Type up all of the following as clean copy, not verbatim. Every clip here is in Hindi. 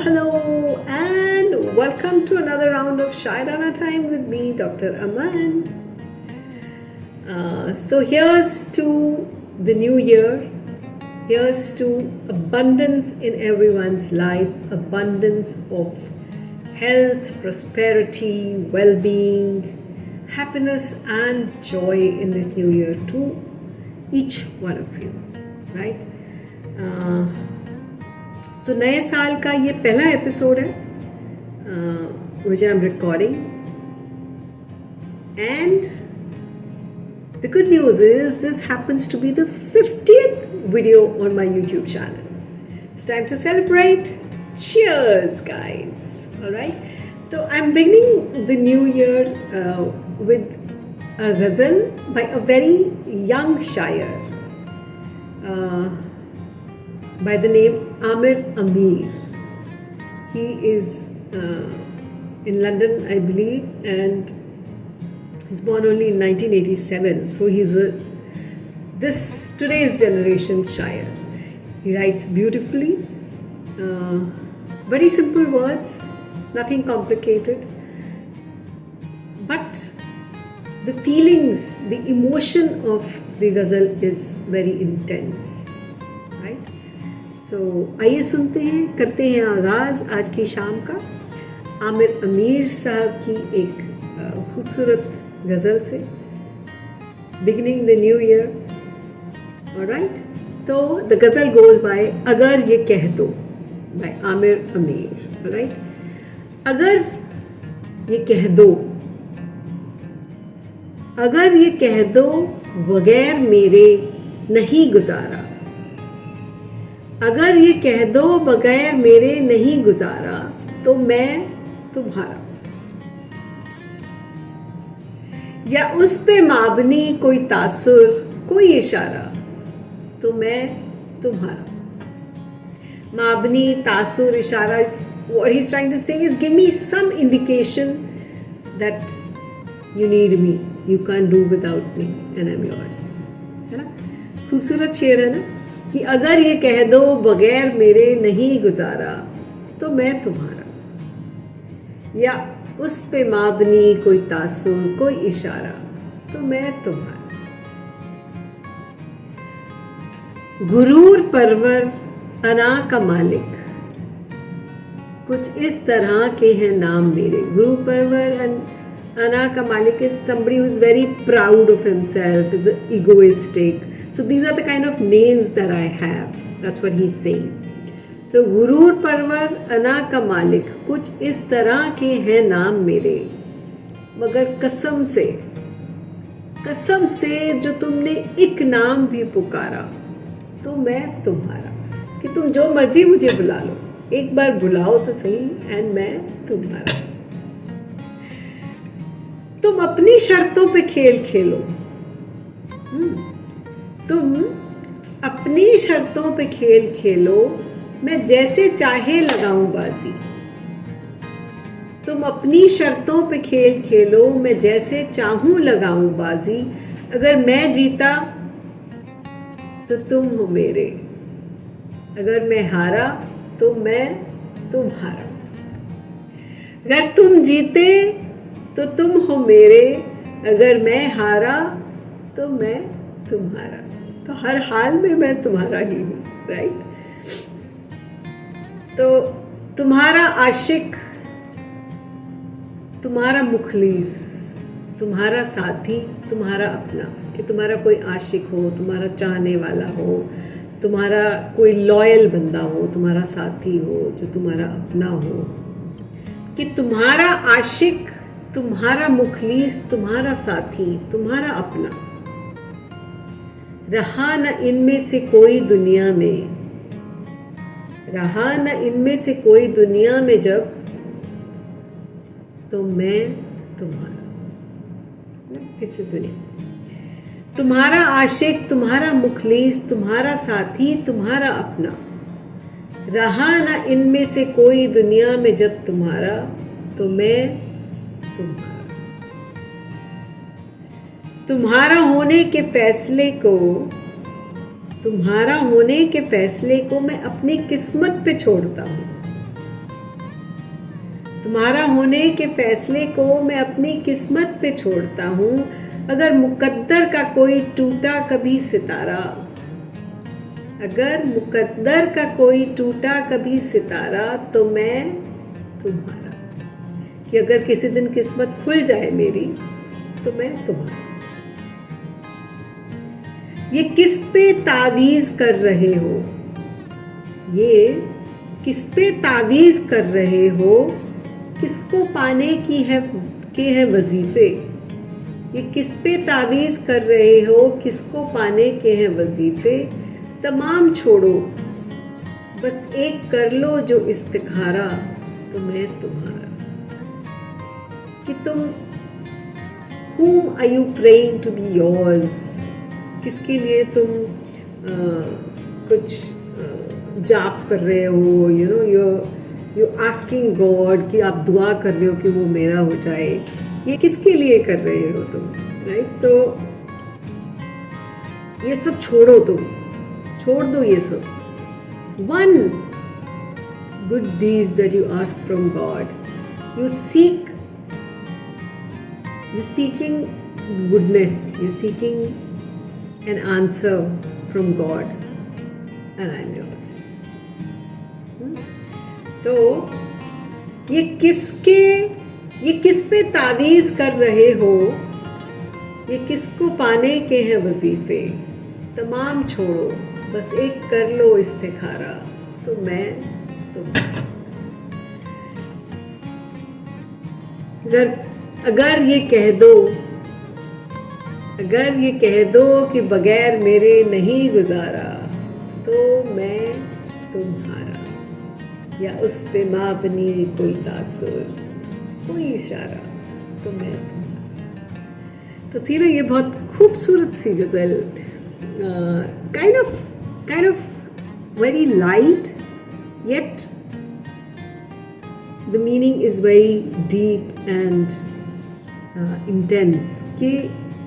hello, and welcome to another round of Shairana Time with me, Dr. Aman. So, here's to the new year. Here's to abundance in everyone's life, abundance of health, prosperity, well being, happiness, and joy in this new year to each one of you, right? So नए साल का ये पहला एपिसोड है which I'm recording, and the good news is this happens to be the 50th video on my YouTube channel. It's time to celebrate. Cheers, guys. All right. So I'm beginning the new year with a ghazal by a very young shair by the name Amir Amir. He is in London, I believe, and he's born only in 1987. So he's today's generation shair. He writes beautifully, very simple words, nothing complicated, but the feelings, the emotion of the ghazal is very intense, right? So आइए सुनते हैं, करते हैं आगाज़ आज की शाम का आमिर अमीर साहब की एक खूबसूरत गज़ल से, beginning the new year. Alright, तो द गज़ल गोज बाय अगर ये कह दो बाय आमिर अमीर. ऑलराइट, अगर ये कह दो, अगर ये कह दो बगैर मेरे नहीं गुजारा, अगर ये कह दो बगैर मेरे नहीं गुजारा, तो मैं तुम्हारा, या उस पे माबनी कोई तासुर कोई इशारा, तो मैं तुम्हारा. माबनी तासुर इशारा, what he's trying to say is give me some indication that you need me, you can't do without me and I'm yours. है ना, खूबसूरत शेर है ना, कि अगर ये कह दो बगैर मेरे नहीं गुजारा, तो मैं तुम्हारा, या उस पे माबनी कोई तासुर कोई इशारा, तो मैं तुम्हारा. गुरूर परवर अना का मालिक, कुछ इस तरह के हैं नाम मेरे. गुरु परवर अना का मालिक is somebody who is very proud of himself, is egoistic. So these are the kind of names that I have. That's what he's saying. तो गुरूर परवर अना का मालिक, कुछ इस तरह के हैं नाम मेरे, मगर कसम से जो तुमने एक नाम भी पुकारा, तो मैं तुम्हारा. कि तुम जो मर्जी मुझे बुला लो, एक बार बुलाओ तो सही, एंड मैं तुम्हारा. तुम अपनी शर्तों पे खेल खेलो, तुम अपनी शर्तों पे खेल खेलो, मैं जैसे चाहे लगाऊं बाजी. तुम अपनी शर्तों पे खेल खेलो, मैं जैसे चाहूं लगाऊं बाजी. अगर मैं जीता तो तुम हो मेरे, अगर मैं हारा तो मैं तुम्हारा. अगर तुम जीते तो तुम हो मेरे, अगर मैं हारा तो मैं तुम्हारा. तो हर हाल में मैं तुम्हारा ही हूँ, राइट? तो तुम्हारा आशिक, तुम्हारा मुखलिस, तुम्हारा साथी, तुम्हारा अपना. कि तुम्हारा कोई आशिक हो, तुम्हारा चाहने वाला हो, तुम्हारा कोई लॉयल बंदा हो, तुम्हारा साथी हो, जो तुम्हारा अपना हो. कि तुम्हारा आशिक, तुम्हारा मुखलिस, तुम्हारा साथी, तुम्हारा अपना, रहा न इनमें से कोई दुनिया में, रहा न इनमें से कोई दुनिया में जब, तो मैं तुम्हारा. फिर से सुनिए. तुम्हारा आशिक, तुम्हारा मुखलिस, तुम्हारा साथी, तुम्हारा अपना, रहा न इनमें से कोई दुनिया में जब तुम्हारा, तो मैं तुम्हारा. तुम्हारा होने के फैसले को, तुम्हारा होने के फैसले को मैं अपनी किस्मत पे छोड़ता हूँ. तुम्हारा होने के फैसले को मैं अपनी किस्मत पे छोड़ता हूँ। अगर मुकद्दर का कोई टूटा कभी सितारा, अगर मुकद्दर का कोई टूटा कभी सितारा, तो मैं तुम्हारा। कि अगर किसी दिन किस्मत खुल जाए मेरी, तो मैं तुम्हारा। ये किस पे तावीज कर रहे हो, ये किस पे तावीज कर रहे हो, किसको पाने की है के हैं वजीफे। ये किस पे तावीज कर रहे हो, किसको पाने के हैं वजीफे। तमाम छोड़ो, बस एक कर लो जो इस्तिखारा, तो मैं तुम्हारा। कि तुम whom are you praying to be yours, किसके लिए तुम कुछ जाप कर रहे हो, you know you asking God, कि आप दुआ कर रहे हो कि वो मेरा हो जाए। ये किसके लिए कर रहे हो तुम, राइट? तो ये सब छोड़ो, तुम छोड़ दो ये सब। One good deed that you ask from God, you seeking goodness, you're seeking an answer from God, and I'm yours. तो ये किस पे तावीज कर रहे हो, ये किसको पाने के हैं वजीफे। तमाम छोड़ो, बस एक कर लो इस्तिखारा, तो मैं तुम। अगर ये कह दो, अगर ये कह दो कि बगैर मेरे नहीं गुजारा, तो मैं तुम्हारा। या उस पे माबनी कोई तासुर, कोई इशारा, तो मैं तुम्हारा। तो थी ना ये बहुत खूबसूरत सी गज़ल, kind of very light, yet the meaning is very deep and intense. कि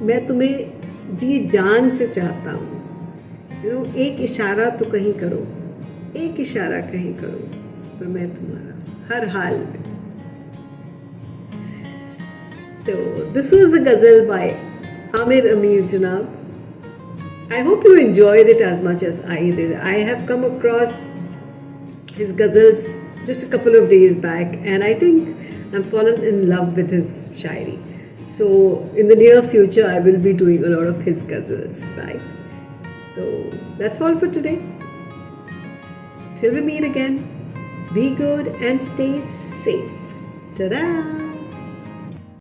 मैं तुम्हें जी जान से चाहता हूँ, यू नो, एक इशारा तो कहीं करो, एक इशारा कहीं करो, पर मैं तुम्हारा हर हाल में। तो this was the ghazal by Aamir Ameer जनाब। I hope you enjoyed it as much as I did. I have come across his ghazals just a couple of days back, and I think I'm fallen in love with his shairi. So in the near future, I will be doing a lot of his ghazals, right? So that's all for today. Till we meet again, be good and stay safe. Ta-da!